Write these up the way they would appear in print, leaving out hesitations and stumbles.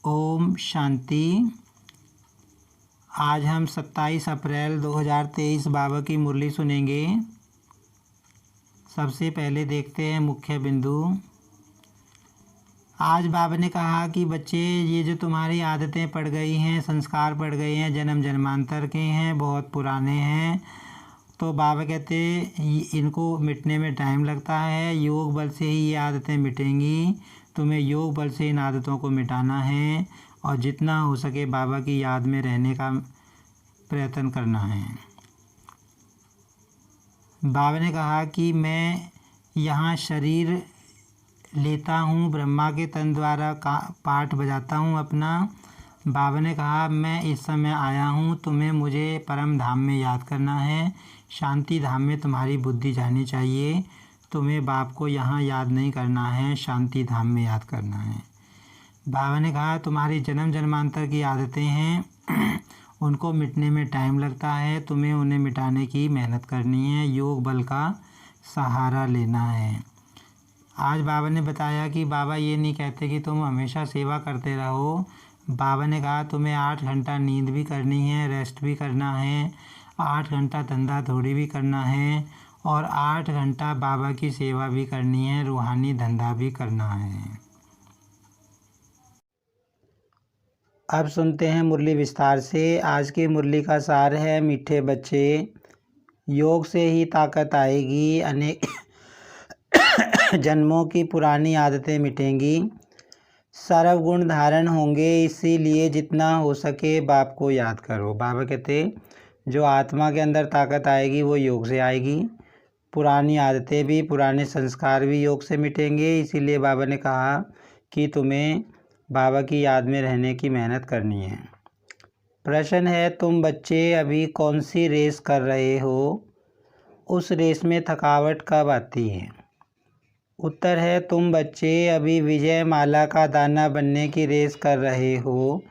ओम शांति। आज हम 27 अप्रैल 2023 बाबा की मुरली सुनेंगे। सबसे पहले देखते हैं मुख्य बिंदु। आज बाबा ने कहा कि बच्चे, ये जो तुम्हारी आदतें पड़ गई हैं, संस्कार पड़ गए हैं, जन्म जन्मांतर के हैं, बहुत पुराने हैं, तो बाबा कहते इनको मिटने में टाइम लगता है। योग बल से ही ये आदतें मिटेंगी। तुम्हें योग बल से इन आदतों को मिटाना है और जितना हो सके बाबा की याद में रहने का प्रयत्न करना है। बाबा ने कहा कि मैं यहाँ शरीर लेता हूँ, ब्रह्मा के तन द्वारा पाठ बजाता हूँ अपना। बाबा ने कहा मैं इस समय आया हूँ, तुम्हें मुझे परम धाम में याद करना है। शांति धाम में तुम्हारी बुद्धि जानी चाहिए। तुम्हें बाप को यहाँ याद नहीं करना है, शांति धाम में याद करना है। बाबा ने कहा तुम्हारी जन्म जन्मांतर की आदतें हैं उनको मिटने में टाइम लगता है, तुम्हें उन्हें मिटाने की मेहनत करनी है, योग बल का सहारा लेना है। आज बाबा ने बताया कि बाबा ये नहीं कहते कि तुम हमेशा सेवा करते रहो। बाबा ने कहा तुम्हें 8 घंटा नींद भी करनी है, रेस्ट भी करना है, 8 घंटा धंधा थोड़ी भी करना है और 8 घंटा बाबा की सेवा भी करनी है, रूहानी धंधा भी करना है। अब सुनते हैं मुरली विस्तार से। आज की मुरली का सार है, मीठे बच्चे, योग से ही ताकत आएगी, अनेक जन्मों की पुरानी आदतें मिटेंगी, सर्वगुण धारण होंगे, इसीलिए जितना हो सके बाप को याद करो। बाबा कहते जो आत्मा के अंदर ताकत आएगी वो योग से आएगी, पुरानी आदतें भी, पुराने संस्कार भी योग से मिटेंगे। इसीलिए बाबा ने कहा कि तुम्हें बाबा की याद में रहने की मेहनत करनी है। प्रश्न है, तुम बच्चे अभी कौन सी रेस कर रहे हो? उस रेस में थकावट कब आती है? उत्तर है, तुम बच्चे अभी विजय माला का दाना बनने की रेस कर रहे हो।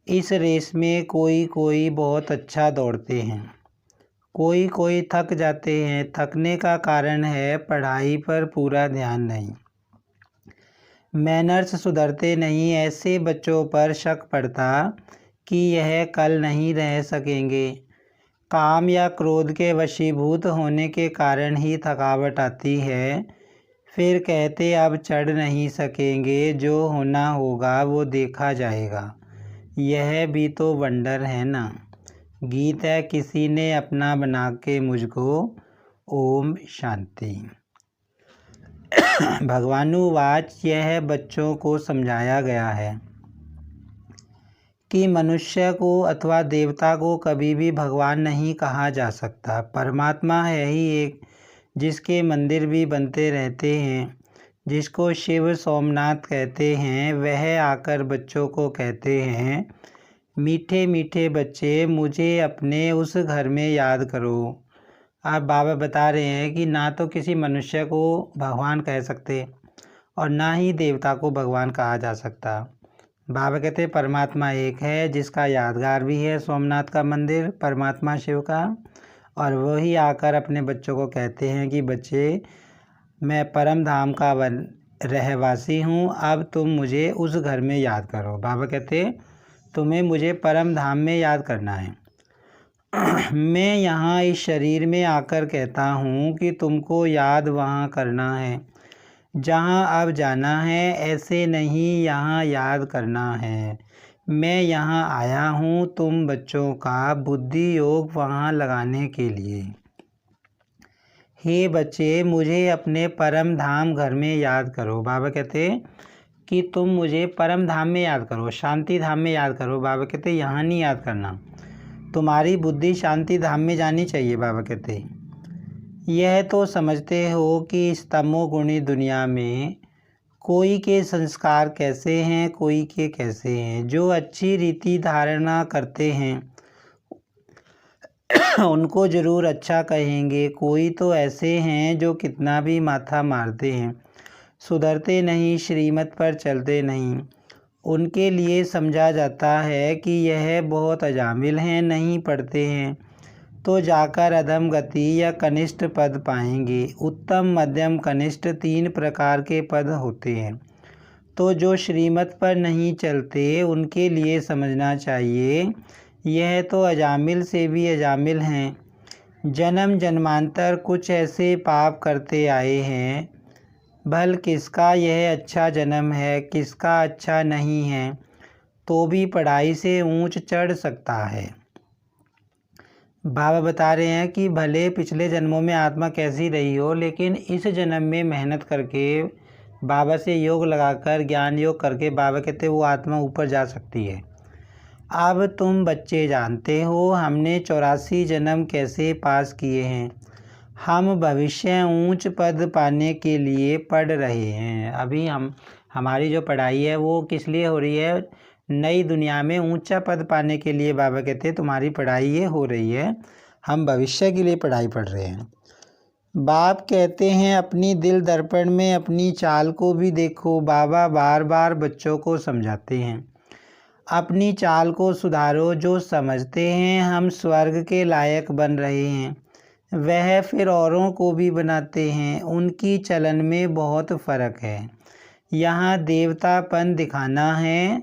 इस रेस में कोई बहुत अच्छा दौड़ते हैं, कोई थक जाते हैं। थकने का कारण है पढ़ाई पर पूरा ध्यान नहीं, मैनर्स सुधरते नहीं। ऐसे बच्चों पर शक पड़ता कि यह कल नहीं रह सकेंगे। काम या क्रोध के वशीभूत होने के कारण ही थकावट आती है। फिर कहते अब चढ़ नहीं सकेंगे, जो होना होगा वो देखा जाएगा। यह भी तो वंडर है ना। गीत है, किसी ने अपना बना के मुझको। ओम शांति। भगवानुवाच, यह बच्चों को समझाया गया है कि मनुष्य को अथवा देवता को कभी भी भगवान नहीं कहा जा सकता। परमात्मा है ही एक, जिसके मंदिर भी बनते रहते हैं, जिसको शिव सोमनाथ कहते हैं। वह आकर बच्चों को कहते हैं, मीठे मीठे बच्चे, मुझे अपने उस घर में याद करो। आप बाबा बता रहे हैं कि ना तो किसी मनुष्य को भगवान कह सकते और ना ही देवता को भगवान कहा जा सकता। बाबा कहते परमात्मा एक है, जिसका यादगार भी है सोमनाथ का मंदिर, परमात्मा शिव का। और वही आकर अपने बच्चों को कहते हैं कि बच्चे, मैं परम धाम का रहवासी हूँ, अब तुम मुझे उस घर में याद करो। बाबा कहते तुम्हें मुझे परम धाम में याद करना है। मैं यहाँ इस शरीर में आकर कहता हूँ कि तुमको याद वहाँ करना है जहाँ अब जाना है, ऐसे नहीं यहाँ याद करना है। मैं यहाँ आया हूँ तुम बच्चों का बुद्धि योग वहाँ लगाने के लिए। हे बच्चे, मुझे अपने परम धाम घर में याद करो। बाबा कहते कि तुम मुझे परम धाम में याद करो, शांति धाम में याद करो। बाबा कहते यहाँ नहीं याद करना, तुम्हारी बुद्धि शांति धाम में जानी चाहिए। बाबा कहते यह तो समझते हो कि इस तमोगुणी दुनिया में कोई के संस्कार कैसे हैं, कोई के कैसे हैं। जो अच्छी रीति धारणा करते हैं उनको ज़रूर अच्छा कहेंगे। कोई तो ऐसे हैं जो कितना भी माथा मारते हैं, सुधरते नहीं, श्रीमत पर चलते नहीं। उनके लिए समझा जाता है कि यह बहुत अजामिल हैं, नहीं पढ़ते हैं तो जाकर अधम गति या कनिष्ठ पद पाएंगे। उत्तम, मध्यम, कनिष्ठ 3 प्रकार के पद होते हैं। तो जो श्रीमत पर नहीं चलते उनके लिए समझना चाहिए यह तो अजामिल से भी अजामिल हैं। जन्म जन्मांतर कुछ ऐसे पाप करते आए हैं, भल किसका यह अच्छा जन्म है किसका अच्छा नहीं है, तो भी पढ़ाई से ऊंच चढ़ सकता है। बाबा बता रहे हैं कि भले पिछले जन्मों में आत्मा कैसी रही हो, लेकिन इस जन्म में मेहनत करके बाबा से योग लगाकर ज्ञान योग करके बाबा कहते वो आत्मा ऊपर जा सकती है। अब तुम बच्चे जानते हो हमने 84 जन्म कैसे पास किए हैं। हम भविष्य ऊंच पद पाने के लिए पढ़ रहे हैं। अभी हमारी जो पढ़ाई है वो किस लिए हो रही है, नई दुनिया में ऊंचा पद पाने के लिए। बाबा कहते हैं तुम्हारी पढ़ाई ये हो रही है, हम भविष्य के लिए पढ़ाई पढ़ रहे हैं। बाप कहते हैं अपनी दिल दर्पण में अपनी चाल को भी देखो। बाबा बार बार बच्चों को समझाते हैं अपनी चाल को सुधारो। जो समझते हैं हम स्वर्ग के लायक बन रहे हैं वह फिर औरों को भी बनाते हैं। उनकी चलन में बहुत फ़र्क है। यहाँ देवतापन दिखाना है,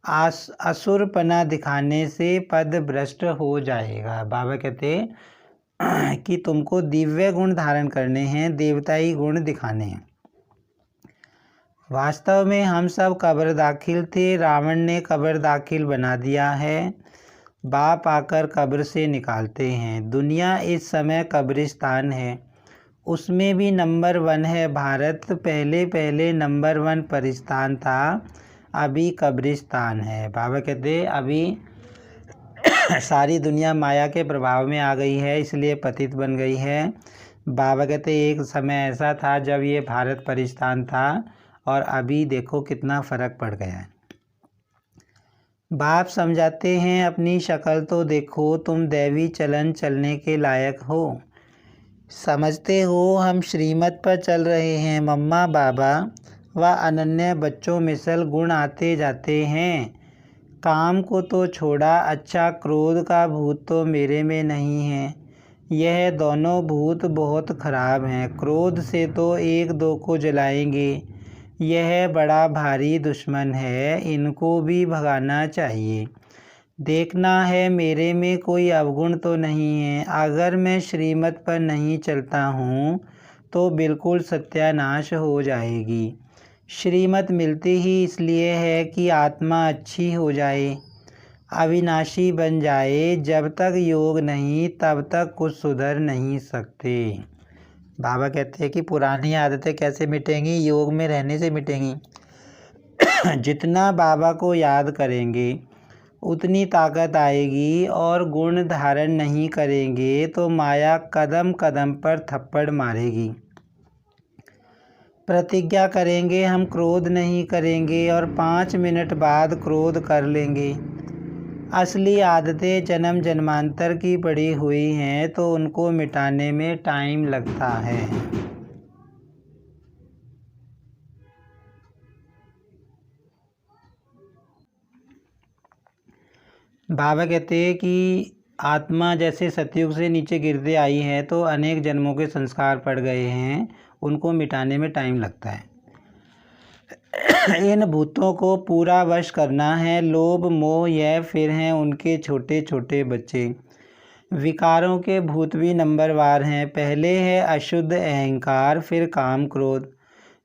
असुरपना दिखाने से पद भ्रष्ट हो जाएगा। बाबा कहते कि तुमको दिव्य गुण धारण करने हैं, देवताई गुण दिखाने हैं। वास्तव में हम सब कब्र दाखिल थे, रावण ने कब्र दाखिल बना दिया है। बाप आकर कब्र से निकालते हैं। दुनिया इस समय कब्रिस्तान है, उसमें भी नंबर 1 है भारत। पहले नंबर 1 परिस्तान था, अभी कब्रिस्तान है। बाबा कहते अभी सारी दुनिया माया के प्रभाव में आ गई है, इसलिए पतित बन गई है। बाबा कहते एक समय ऐसा था जब ये भारत परिस्तान था और अभी देखो कितना फ़र्क पड़ गया है। बाप समझाते हैं अपनी शक्ल तो देखो, तुम दैवी चलन चलने के लायक हो। समझते हो हम श्रीमत पर चल रहे हैं। मम्मा बाबा व अनन्य बच्चों मिसल गुण आते जाते हैं। काम को तो छोड़ा, अच्छा क्रोध का भूत तो मेरे में नहीं है। यह दोनों भूत बहुत खराब हैं। क्रोध से तो एक दो को जलाएंगे, यह बड़ा भारी दुश्मन है, इनको भी भगाना चाहिए। देखना है मेरे में कोई अवगुण तो नहीं है। अगर मैं श्रीमत पर नहीं चलता हूँ तो बिल्कुल सत्यानाश हो जाएगी। श्रीमत मिलती ही इसलिए है कि आत्मा अच्छी हो जाए, अविनाशी बन जाए। जब तक योग नहीं तब तक कुछ सुधर नहीं सकते। बाबा कहते हैं कि पुरानी आदतें कैसे मिटेंगी, योग में रहने से मिटेंगी। जितना बाबा को याद करेंगे उतनी ताकत आएगी, और गुण धारण नहीं करेंगे तो माया कदम कदम पर थप्पड़ मारेगी। प्रतिज्ञा करेंगे हम क्रोध नहीं करेंगे और 5 मिनट बाद क्रोध कर लेंगे। असली आदतें जन्म जन्मांतर की पड़ी हुई हैं तो उनको मिटाने में टाइम लगता है। बाबा कहते हैं कि आत्मा जैसे सतयुग से नीचे गिरते आई है तो अनेक जन्मों के संस्कार पड़ गए हैं, उनको मिटाने में टाइम लगता है। इन भूतों को पूरा वश करना है। लोभ मोह यह फिर हैं उनके छोटे छोटे बच्चे। विकारों के भूत भी नंबरवार हैं। पहले है अशुद्ध अहंकार, फिर काम क्रोध।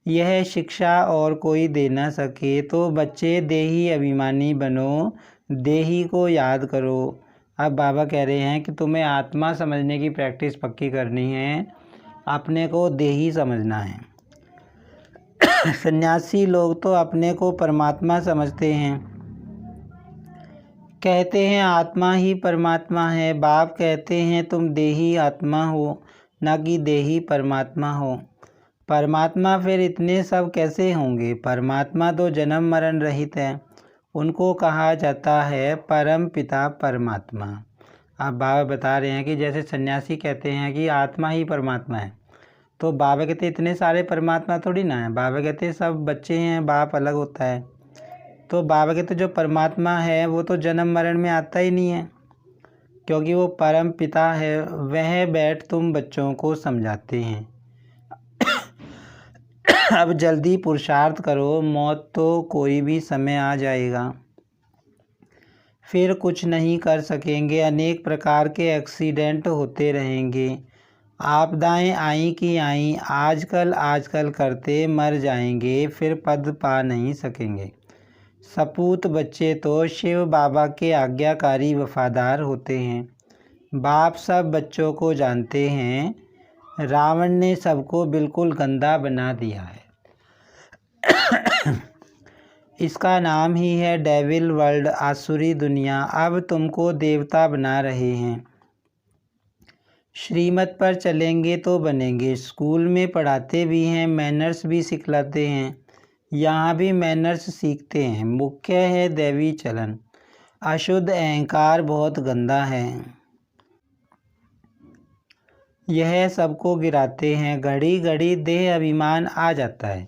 यह शिक्षा और कोई दे न सके तो बच्चे देही अभिमानी बनो, देही को याद करो। अब बाबा कह रहे हैं कि तुम्हें आत्मा समझने की प्रैक्टिस पक्की करनी है, अपने को देही समझना है। सन्यासी लोग तो अपने को परमात्मा समझते हैं, कहते हैं आत्मा ही परमात्मा है। बाप कहते हैं तुम देही आत्मा हो, न कि देही परमात्मा हो। परमात्मा फिर इतने सब कैसे होंगे? परमात्मा तो जन्म मरण रहित है, उनको कहा जाता है परम पिता परमात्मा। अब बाबा बता रहे हैं कि जैसे सन्यासी कहते हैं कि आत्मा ही परमात्मा है, तो बाबा कहते इतने सारे परमात्मा थोड़ी ना है। बाबा कहते सब बच्चे हैं, बाप अलग होता है। तो बाबा कहते जो परमात्मा है वो तो जन्म मरण में आता ही नहीं है, क्योंकि वो परम पिता है। वह बैठ तुम बच्चों को समझाते हैं। अब जल्दी पुरुषार्थ करो, मौत तो कोई भी समय आ जाएगा, फिर कुछ नहीं कर सकेंगे। अनेक प्रकार के एक्सीडेंट होते रहेंगे, आपदाएं आई कि आई, आजकल करते मर जाएंगे, फिर पद पा नहीं सकेंगे। सपूत बच्चे तो शिव बाबा के आज्ञाकारी वफादार होते हैं। बाप सब बच्चों को जानते हैं, रावण ने सबको बिल्कुल गंदा बना दिया है। इसका नाम ही है डेविल वर्ल्ड, आसुरी दुनिया। अब तुमको देवता बना रहे हैं। श्रीमत पर चलेंगे तो बनेंगे। स्कूल में पढ़ाते भी हैं, मैनर्स भी सिखलाते हैं, यहाँ भी मैनर्स सीखते हैं। मुख्य है दैवी चलन। अशुद्ध अहंकार बहुत गंदा है, यह सबको गिराते हैं। घड़ी घड़ी देह अभिमान आ जाता है।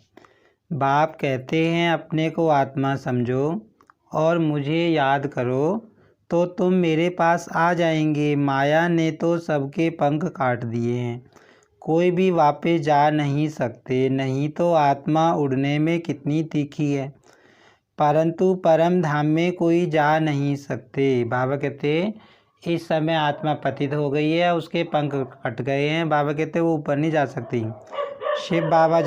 बाप कहते हैं अपने को आत्मा समझो और मुझे याद करो तो तुम मेरे पास आ जाएंगे। माया ने तो सबके पंख काट दिए हैं, कोई भी वापस जा नहीं सकते। नहीं तो आत्मा उड़ने में कितनी तीखी है, परंतु परम धाम में कोई जा नहीं सकते। बाबा कहते इस समय आत्मा पतित हो गई है, उसके पंख कट गए हैं। बाबा कहते वो ऊपर नहीं जा सकती। शिव बाबा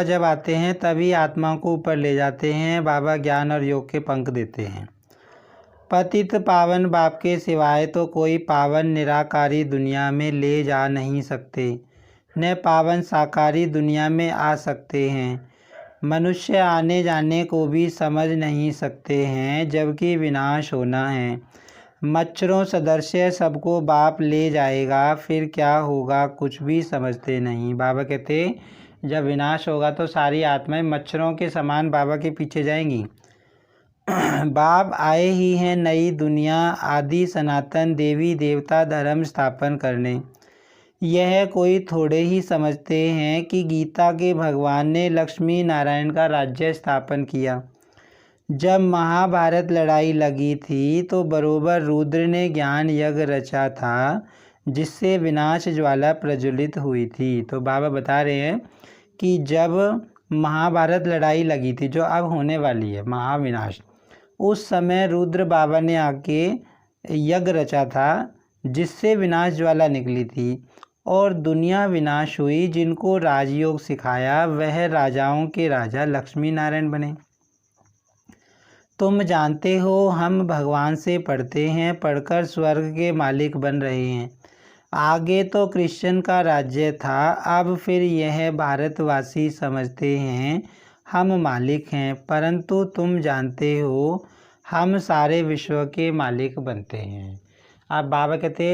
जब आते हैं तभी आत्मा को ऊपर ले जाते हैं। बाबा ज्ञान और योग के पंख देते हैं। पतित पावन बाप के सिवाय तो कोई पावन निराकारी दुनिया में ले जा नहीं सकते, न पावन साकारी दुनिया में आ सकते हैं। मनुष्य आने जाने को भी समझ नहीं सकते हैं, जबकि विनाश होना है। मच्छरों सदृश्य सबको बाप ले जाएगा, फिर क्या होगा कुछ भी समझते नहीं। बाबा कहते जब विनाश होगा तो सारी आत्माएं मच्छरों के समान बाबा के पीछे जाएंगी। बाप आए ही हैं नई दुनिया, आदि सनातन देवी देवता धर्म स्थापन करने। यह कोई थोड़े ही समझते हैं कि गीता के भगवान ने लक्ष्मी नारायण का राज्य स्थापन किया। जब महाभारत लड़ाई लगी थी तो बरोबर रुद्र ने ज्ञान यज्ञ रचा था, जिससे विनाश ज्वाला प्रज्वलित हुई थी। तो बाबा बता रहे हैं कि जब महाभारत लड़ाई लगी थी, जो अब होने वाली है महाविनाश, उस समय रुद्र बाबा ने आके यज्ञ रचा था, जिससे विनाश ज्वाला निकली थी और दुनिया विनाश हुई। जिनको राजयोग सिखाया वह राजाओं के राजा लक्ष्मी नारायण बने। तुम जानते हो हम भगवान से पढ़ते हैं, पढ़कर स्वर्ग के मालिक बन रहे हैं। आगे तो कृष्ण का राज्य था, अब फिर यह भारतवासी समझते हैं हम मालिक हैं, परंतु तुम जानते हो हम सारे विश्व के मालिक बनते हैं। अब बाबा कहते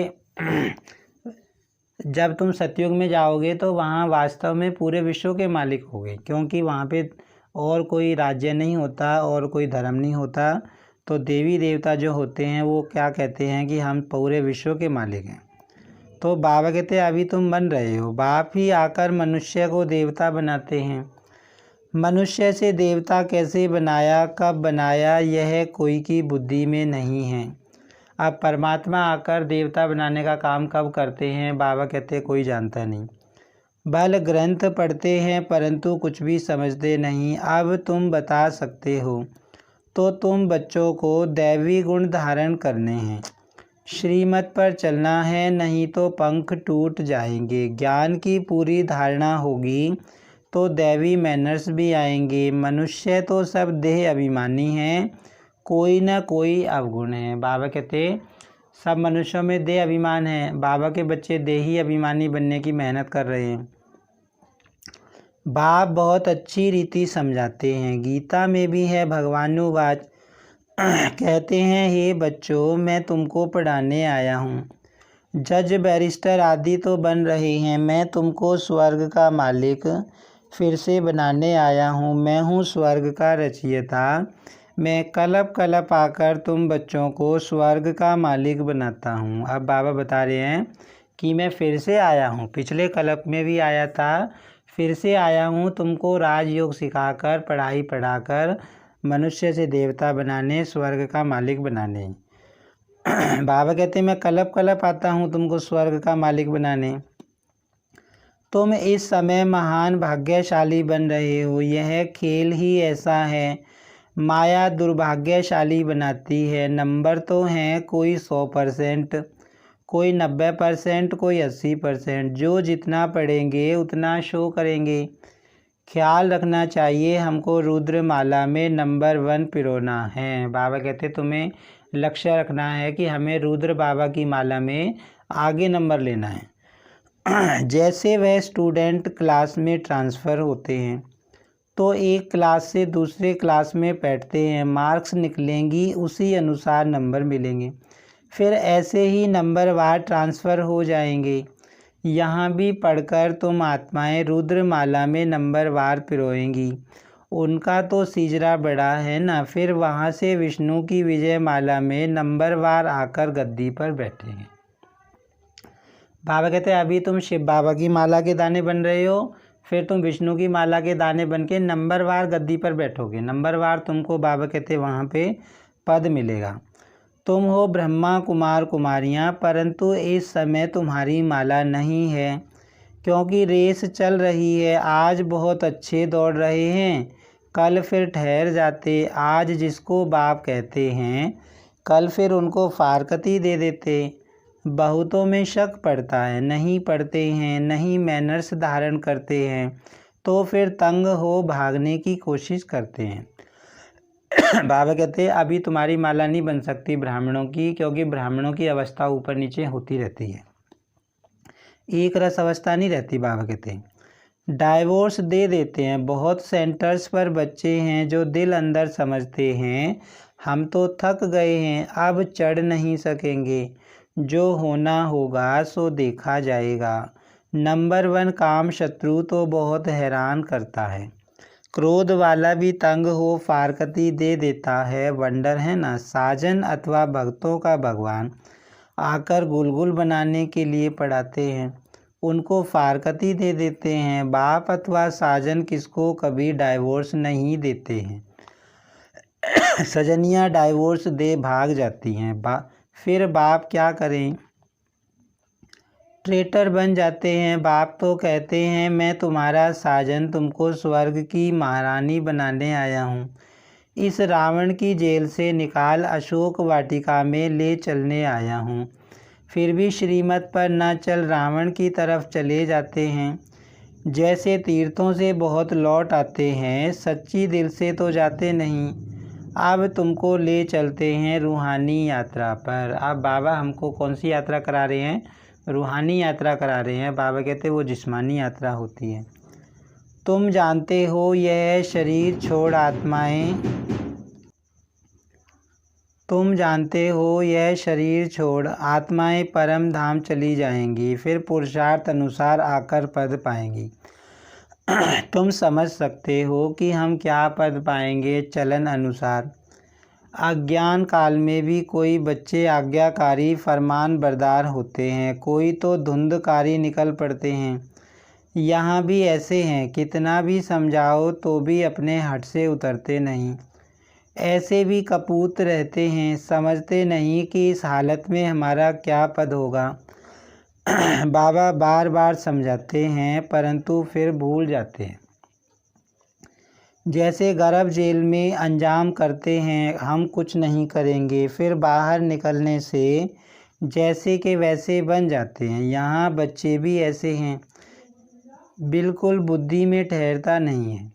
जब तुम सतयुग में जाओगे तो वहाँ वास्तव में पूरे विश्व के मालिक होगे, क्योंकि वहाँ पे और कोई राज्य नहीं होता और कोई धर्म नहीं होता। तो देवी देवता जो होते हैं वो क्या कहते हैं कि हम पूरे विश्व के मालिक हैं। तो बाबा कहते हैं अभी तुम बन रहे हो। बाप ही आकर मनुष्य को देवता बनाते हैं। मनुष्य से देवता कैसे बनाया, कब बनाया, यह कोई की बुद्धि में नहीं है। अब परमात्मा आकर देवता बनाने का काम कब करते हैं, बाबा कहते कोई जानता नहीं। बल ग्रंथ पढ़ते हैं परंतु कुछ भी समझते नहीं। अब तुम बता सकते हो तो तुम बच्चों को दैवी गुण धारण करने हैं, श्रीमत पर चलना है, नहीं तो पंख टूट जाएंगे। ज्ञान की पूरी धारणा होगी तो दैवी मैनर्स भी आएंगे। मनुष्य तो सब देह अभिमानी हैं, कोई न कोई अवगुण है। बाबा कहते सब मनुष्यों में देह अभिमान है। बाबा के बच्चे देही अभिमानी बनने की मेहनत कर रहे हैं। बाप बहुत अच्छी रीति समझाते हैं, गीता में भी है भगवानुवाच। कहते हैं हे बच्चों मैं तुमको पढ़ाने आया हूँ। जज बैरिस्टर आदि तो बन रहे हैं, मैं तुमको स्वर्ग का मालिक फिर से बनाने आया हूँ। मैं हूँ स्वर्ग का रचयिता। मैं कलप कलप आकर तुम बच्चों को स्वर्ग का मालिक बनाता हूँ। अब बाबा बता रहे हैं कि मैं फिर से आया हूँ, पिछले कल्प में भी आया था, फिर से आया हूँ तुमको राजयोग सिखाकर, पढ़ाई पढ़ाकर मनुष्य से देवता बनाने, स्वर्ग का मालिक बनाने। बाबा कहते हैं मैं कलप कलप आता हूँ तुमको स्वर्ग का मालिक बनाने। तुम इस समय महान भाग्यशाली बन रहे हो। यह खेल ही ऐसा है। माया दुर्भाग्यशाली बनाती है। नंबर तो हैं कोई 100%, कोई 90%, कोई 80%। जो जितना पढ़ेंगे उतना शो करेंगे। ख्याल रखना चाहिए हमको रुद्रमाला में नंबर 1 पिरोना है। बाबा कहते तुम्हें लक्ष्य रखना है कि हमें रुद्र बाबा की माला में आगे नंबर लेना है। जैसे वह स्टूडेंट क्लास में ट्रांसफ़र होते हैं तो एक क्लास से दूसरे क्लास में बैठते हैं, मार्क्स निकलेंगी उसी अनुसार नंबर मिलेंगे, फिर ऐसे ही नंबरवार ट्रांसफ़र हो जाएंगे। यहाँ भी पढ़कर तुम आत्माएं रुद्रमाला में नंबरवार पिरोएंगी। उनका तो सिजरा बड़ा है ना, फिर वहाँ से विष्णु की विजय माला में नंबरवार आकर गद्दी पर बैठेंगे। बाबा कहते हैं अभी तुम शिव बाबा की माला के दाने बन रहे हो, फिर तुम विष्णु की माला के दाने बन के नंबरवार गद्दी पर बैठोगे। नंबरवार तुमको बाबा कहते हैं वहाँ पे पद मिलेगा। तुम हो ब्रह्मा कुमार कुमारियाँ, परंतु इस समय तुम्हारी माला नहीं है क्योंकि रेस चल रही है। आज बहुत अच्छे दौड़ रहे हैं, कल फिर ठहर जाते। आज जिसको बाप कहते हैं कल फिर उनको फारकती दे देते। बहुतों में शक पड़ता है, नहीं पढ़ते हैं, नहीं मैनर्स धारण करते हैं, तो फिर तंग हो भागने की कोशिश करते हैं। बाबा कहते हैं अभी तुम्हारी माला नहीं बन सकती ब्राह्मणों की, क्योंकि ब्राह्मणों की अवस्था ऊपर नीचे होती रहती है, एक रस अवस्था नहीं रहती। बाबा कहते हैं डाइवोर्स दे देते हैं। बहुत सेंटर्स पर बच्चे हैं जो दिल अंदर समझते हैं हम तो थक गए हैं, अब चढ़ नहीं सकेंगे, जो होना होगा सो देखा जाएगा। नंबर 1 काम शत्रु तो बहुत हैरान करता है। क्रोध वाला भी तंग हो फारकती दे देता है। वंडर है ना, साजन अथवा भक्तों का भगवान आकर गुलगुल बनाने के लिए पढ़ाते हैं, उनको फारकती दे देते हैं। बाप अथवा साजन किसको कभी डाइवोर्स नहीं देते हैं। सजनियाँ डाइवोर्स दे भाग जाती हैं, फिर बाप क्या करें, ट्रेटर बन जाते हैं। बाप तो कहते हैं मैं तुम्हारा साजन, तुमको स्वर्ग की महारानी बनाने आया हूँ। इस रावण की जेल से निकाल अशोक वाटिका में ले चलने आया हूँ। फिर भी श्रीमत पर न चल रावण की तरफ चले जाते हैं। जैसे तीर्थों से बहुत लौट आते हैं, सच्ची दिल से तो जाते नहीं। अब तुमको ले चलते हैं रूहानी यात्रा पर। अब बाबा हमको कौन सी यात्रा करा रहे हैं, रूहानी यात्रा करा रहे हैं। बाबा कहते हैं वो जिस्मानी यात्रा होती है। तुम जानते हो यह शरीर छोड़ आत्माएं, तुम जानते हो यह शरीर छोड़ आत्माएं परम धाम चली जाएंगी, फिर पुरुषार्थ अनुसार आकर पद पाएंगी। तुम समझ सकते हो कि हम क्या पद पाएंगे चलन अनुसार। अज्ञान काल में भी कोई बच्चे आज्ञाकारी फरमान बरदार होते हैं, कोई तो धुंधकारी निकल पड़ते हैं। यहाँ भी ऐसे हैं, कितना भी समझाओ तो भी अपने हट से उतरते नहीं। ऐसे भी कपूत रहते हैं, समझते नहीं कि इस हालत में हमारा क्या पद होगा। बाबा बार बार समझाते हैं परंतु फिर भूल जाते हैं। जैसे गर्भ जेल में अंजाम करते हैं हम कुछ नहीं करेंगे, फिर बाहर निकलने से जैसे के वैसे बन जाते हैं। यहाँ बच्चे भी ऐसे हैं, बिल्कुल बुद्धि में ठहरता नहीं है।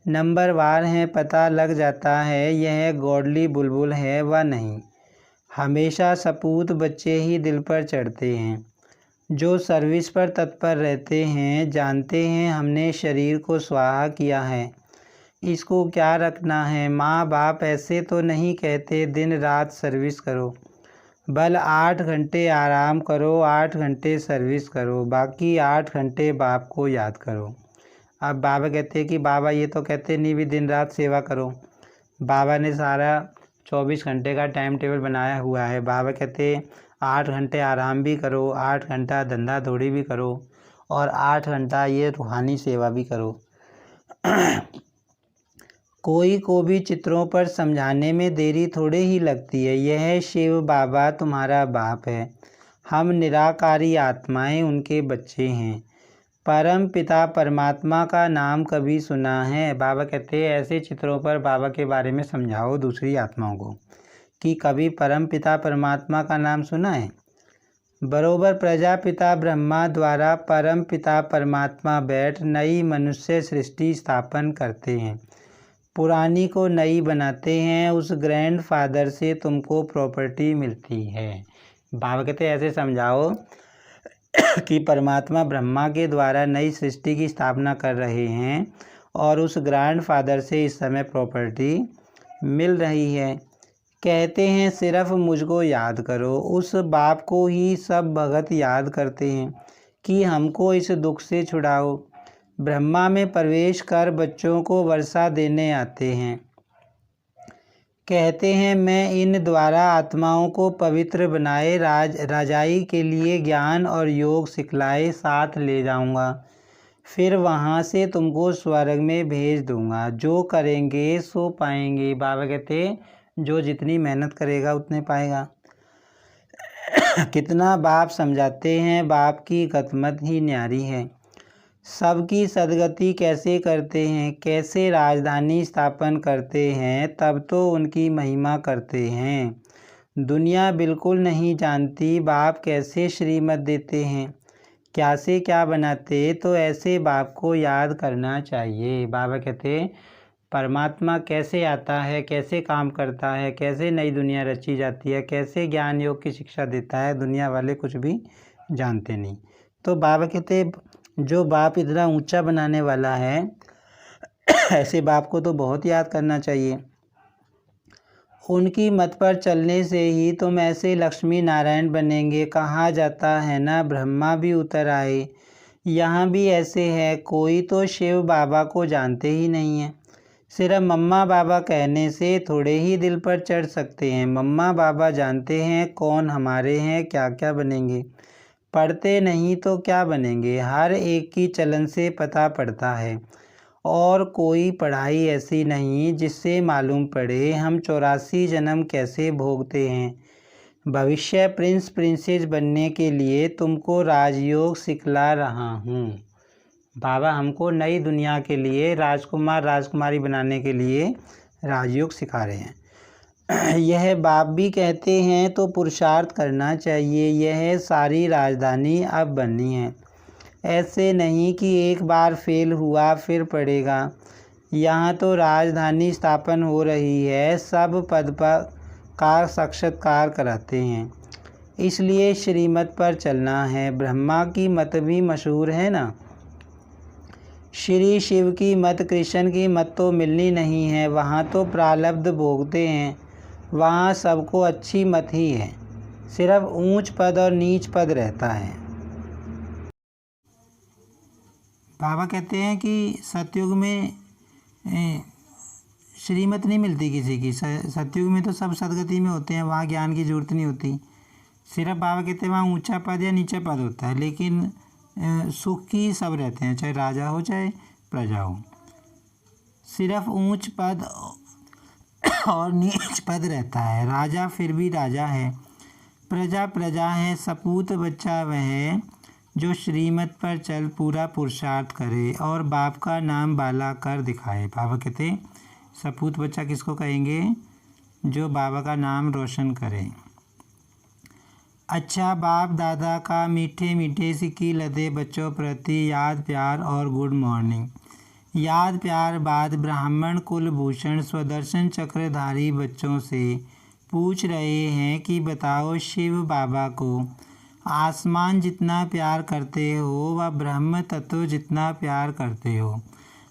नंबरवार हैं, पता लग जाता है यह गॉडली बुलबुल है व नहीं। हमेशा सपूत बच्चे ही दिल पर चढ़ते हैं। जो सर्विस पर तत्पर रहते हैं जानते हैं हमने शरीर को स्वाहा किया है, इसको क्या रखना है। माँ बाप ऐसे तो नहीं कहते दिन रात सर्विस करो, बल 8 घंटे आराम करो, 8 घंटे सर्विस करो, बाकी 8 घंटे बाप को याद करो। अब बाबा कहते हैं कि बाबा ये तो कहते नहीं भी दिन रात सेवा करो। बाबा ने सारा 24 घंटे का टाइम टेबल बनाया हुआ है। बाबा कहते 8 घंटे आराम भी करो, 8 घंटा धंधा दौड़ी भी करो और 8 घंटा ये रूहानी सेवा भी करो। कोई को भी चित्रों पर समझाने में देरी थोड़े ही लगती है। यह शिव बाबा तुम्हारा बाप है, हम निराकारी आत्माएं उनके बच्चे हैं। परम पिता परमात्मा का नाम कभी सुना है? बाबा कहते हैं ऐसे चित्रों पर बाबा के बारे में समझाओ दूसरी आत्माओं को कि कभी परम पिता परमात्मा का नाम सुना है? बरोबर प्रजापिता ब्रह्मा द्वारा परम पिता परमात्मा बैठ नई मनुष्य सृष्टि स्थापन करते हैं, पुरानी को नई बनाते हैं। उस ग्रैंड फादर से तुमको प्रॉपर्टी मिलती है। बाबा कहते ऐसे समझाओ कि परमात्मा ब्रह्मा के द्वारा नई सृष्टि की स्थापना कर रहे हैं और उस ग्रैंड फादर से इस समय प्रॉपर्टी मिल रही है। कहते हैं सिर्फ मुझको याद करो। उस बाप को ही सब भगत याद करते हैं कि हमको इस दुख से छुड़ाओ। ब्रह्मा में प्रवेश कर बच्चों को वर्षा देने आते हैं। कहते हैं मैं इन द्वारा आत्माओं को पवित्र बनाए राजाई के लिए ज्ञान और योग सिखलाए साथ ले जाऊंगा। फिर वहाँ से तुमको स्वर्ग में भेज दूंगा। जो करेंगे सो पाएंगे। बाबा कहते जो जितनी मेहनत करेगा उतने पाएगा। कितना बाप समझाते हैं, बाप की गतमत ही न्यारी है। सबकी सदगति कैसे करते हैं, कैसे राजधानी स्थापन करते हैं, तब तो उनकी महिमा करते हैं। दुनिया बिल्कुल नहीं जानती बाप कैसे श्रीमत देते हैं, क्या से क्या बनाते। तो ऐसे बाप को याद करना चाहिए। बाबा कहते परमात्मा कैसे आता है, कैसे काम करता है, कैसे नई दुनिया रची जाती है, कैसे ज्ञान योग की शिक्षा देता है, दुनिया वाले कुछ भी जानते नहीं। तो बाबा कहते जो बाप इतना ऊंचा बनाने वाला है ऐसे बाप को तो बहुत याद करना चाहिए। उनकी मत पर चलने से ही तुम ऐसे लक्ष्मी नारायण बनेंगे। कहा जाता है ना ब्रह्मा भी उतर आए। यहाँ भी ऐसे है, कोई तो शिव बाबा को जानते ही नहीं है। सिर्फ मम्मा बाबा कहने से थोड़े ही दिल पर चढ़ सकते हैं। मम्मा बाबा जानते हैं कौन हमारे हैं, क्या क्या बनेंगे। पढ़ते नहीं तो क्या बनेंगे। हर एक की चलन से पता पड़ता है और कोई पढ़ाई ऐसी नहीं जिससे मालूम पड़े हम 84 जन्म कैसे भोगते हैं। भविष्य प्रिंस प्रिंसेस बनने के लिए तुमको राजयोग सिखला रहा हूँ। बाबा हमको नई दुनिया के लिए राजकुमार राजकुमारी बनाने के लिए राजयोग सिखा रहे हैं। यह बाप भी कहते हैं तो पुरुषार्थ करना चाहिए। यह सारी राजधानी अब बननी है। ऐसे नहीं कि एक बार फेल हुआ फिर पड़ेगा। यहाँ तो राजधानी स्थापन हो रही है, सब पद का साक्षात्कार कराते हैं। इसलिए श्रीमत पर चलना है। ब्रह्मा की मत भी मशहूर है ना। श्री शिव की मत, कृष्ण की मत तो मिलनी नहीं है। वहाँ तो प्रारब्ध भोगते हैं। वहाँ सबको अच्छी मत ही है, सिर्फ ऊंच पद और नीच पद रहता है। बाबा कहते हैं कि सतयुग में श्रीमत नहीं मिलती किसी की। सतयुग में तो सब सदगति में होते हैं, वहाँ ज्ञान की जरूरत नहीं होती। सिर्फ बाबा कहते हैं वहाँ ऊंचा पद या नीचा पद होता है, लेकिन सुख की सब रहते हैं, चाहे राजा हो चाहे प्रजा हो। सिर्फ ऊंच पद और नीच पद रहता है। राजा फिर भी राजा है, प्रजा प्रजा है। सपूत बच्चा वह जो श्रीमत पर चल पूरा पुरुषार्थ करे और बाप का नाम बाला कर दिखाए। बाबा कहते सपूत बच्चा किसको कहेंगे? जो बाबा का नाम रोशन करे। अच्छा बाप दादा का मीठे मीठे सिक्की लदे बच्चों प्रति याद प्यार और गुड मॉर्निंग। याद प्यार बाद ब्राह्मण कुलभूषण स्वदर्शन चक्रधारी बच्चों से पूछ रहे हैं कि बताओ शिव बाबा को आसमान जितना प्यार करते हो व ब्रह्म तत्व जितना प्यार करते हो।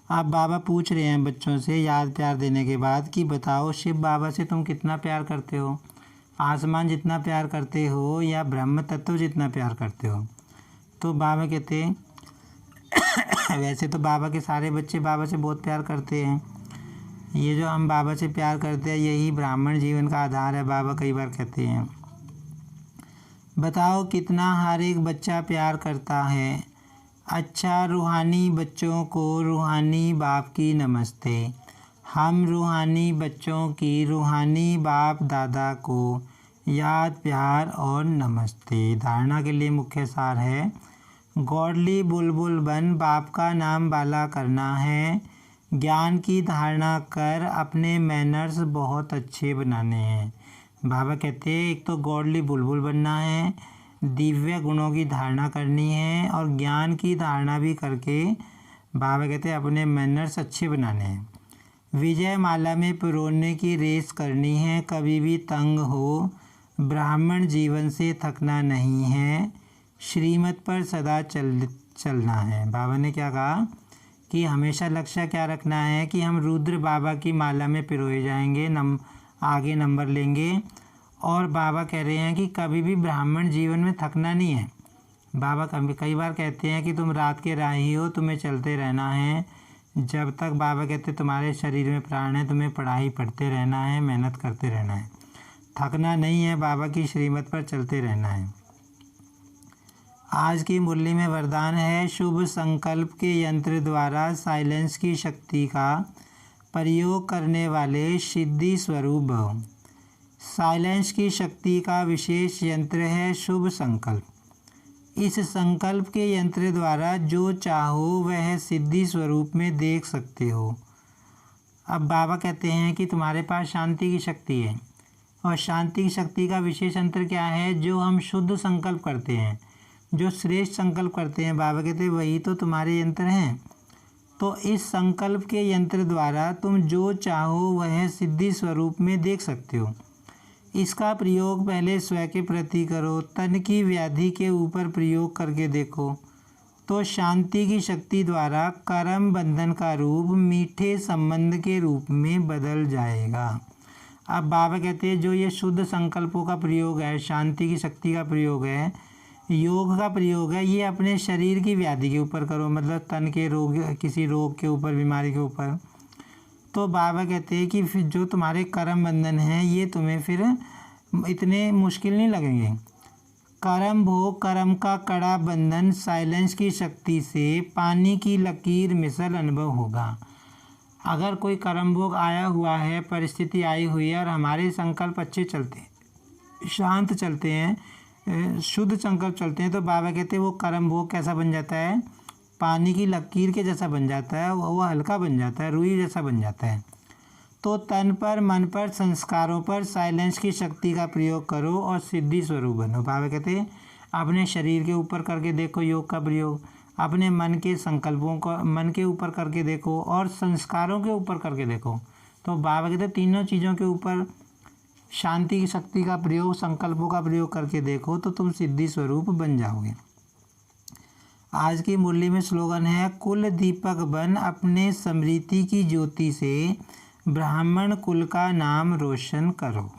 अब बाबा पूछ रहे हैं बच्चों से याद प्यार देने के बाद कि बताओ शिव बाबा से तुम कितना प्यार करते हो, आसमान जितना प्यार करते हो या ब्रह्म तत्व जितना प्यार करते हो। तो बाबा कहते वैसे तो बाबा के सारे बच्चे बाबा से बहुत प्यार करते हैं। ये जो हम बाबा से प्यार करते हैं यही ब्राह्मण जीवन का आधार है, बाबा कई बार कहते हैं। बताओ कितना हर एक बच्चा प्यार करता है। अच्छा रूहानी बच्चों को रूहानी बाप की नमस्ते। हम रूहानी बच्चों की रूहानी बाप दादा को याद प्यार और नमस्ते। धारणा के लिए मुख्य सार है गॉडली बुलबुल बन, बाप का नाम बाला करना है। ज्ञान की धारणा कर अपने मैनर्स बहुत अच्छे बनाने हैं। बाबा कहते हैं एक तो गॉडली बुलबुल बनना है, दिव्य गुणों की धारणा करनी है और ज्ञान की धारणा भी करके बाबा कहते हैं अपने मैनर्स अच्छे बनाने हैं। विजय माला में पिरोने की रेस करनी है, कभी भी तंग हो, ब्राह्मण जीवन से थकना नहीं है, श्रीमत पर सदा चलना है। बाबा ने क्या कहा कि हमेशा लक्ष्य क्या रखना है कि हम रुद्र बाबा की माला में पिरोए जाएंगे, आगे नंबर लेंगे। और बाबा कह रहे हैं कि कभी भी ब्राह्मण जीवन में थकना नहीं है। बाबा कई बार कहते हैं कि तुम रात के राही हो, तुम्हें चलते रहना है। जब तक बाबा कहते तुम्हारे शरीर में प्राण है, तुम्हें पढ़ाई पढ़ते रहना है, मेहनत करते रहना है, थकना नहीं है, बाबा की श्रीमत पर चलते रहना है। आज की मुरली में वरदान है, शुभ संकल्प के यंत्र द्वारा साइलेंस की शक्ति का प्रयोग करने वाले सिद्धि स्वरूप भव। साइलेंस की शक्ति का विशेष यंत्र है शुभ संकल्प। इस संकल्प के यंत्र द्वारा जो चाहो वह सिद्धि स्वरूप में देख सकते हो। अब बाबा कहते हैं कि तुम्हारे पास शांति की शक्ति है और शांति की शक्ति का विशेष यंत्र क्या है, जो हम शुद्ध संकल्प करते हैं, जो श्रेष्ठ संकल्प करते हैं। बाबा कहते हैं वही तो तुम्हारे यंत्र हैं। तो इस संकल्प के यंत्र द्वारा तुम जो चाहो वह सिद्धि स्वरूप में देख सकते हो। इसका प्रयोग पहले स्वयं के प्रति करो, तन की व्याधि के ऊपर प्रयोग करके देखो तो शांति की शक्ति द्वारा कर्म बंधन का रूप मीठे संबंध के रूप में बदल जाएगा। अब बाबा कहते हैं जो ये शुद्ध संकल्पों का प्रयोग है, शांति की शक्ति का प्रयोग है, योग का प्रयोग है, ये अपने शरीर की व्याधि के ऊपर करो, मतलब तन के रोग, किसी रोग के ऊपर, बीमारी के ऊपर। तो बाबा कहते हैं कि फिर जो तुम्हारे कर्म बंधन हैं ये तुम्हें फिर इतने मुश्किल नहीं लगेंगे। कर्म भोग, कर्म का कड़ा बंधन साइलेंस की शक्ति से पानी की लकीर मिसल अनुभव होगा। अगर कोई कर्म भोग आया हुआ है, परिस्थिति आई हुई है और हमारे संकल्प अच्छे चलते हैं, शांत चलते हैं, शुद्ध संकल्प चलते हैं, तो बाबा कहते हैं वो कर्म भोग कैसा बन जाता है, पानी की लकीर के जैसा बन जाता है, वो हल्का बन जाता है, रुई जैसा बन जाता है। तो तन पर, मन पर, संस्कारों पर साइलेंस की शक्ति का प्रयोग करो और सिद्धि स्वरूप बनो। बाबा कहते हैं अपने शरीर के ऊपर करके देखो योग का प्रयोग, अपने मन के संकल्पों को मन के ऊपर करके देखो और संस्कारों के ऊपर करके देखो। तो बाबा कहते हैं तीनों चीज़ों के ऊपर शांति की शक्ति का प्रयोग, संकल्पों का प्रयोग करके देखो तो तुम सिद्धि स्वरूप बन जाओगे। आज की मुरली में स्लोगन है, कुल दीपक बन अपने स्मृति की ज्योति से ब्राह्मण कुल का नाम रोशन करो।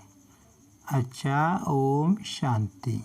अच्छा, ओम शांति।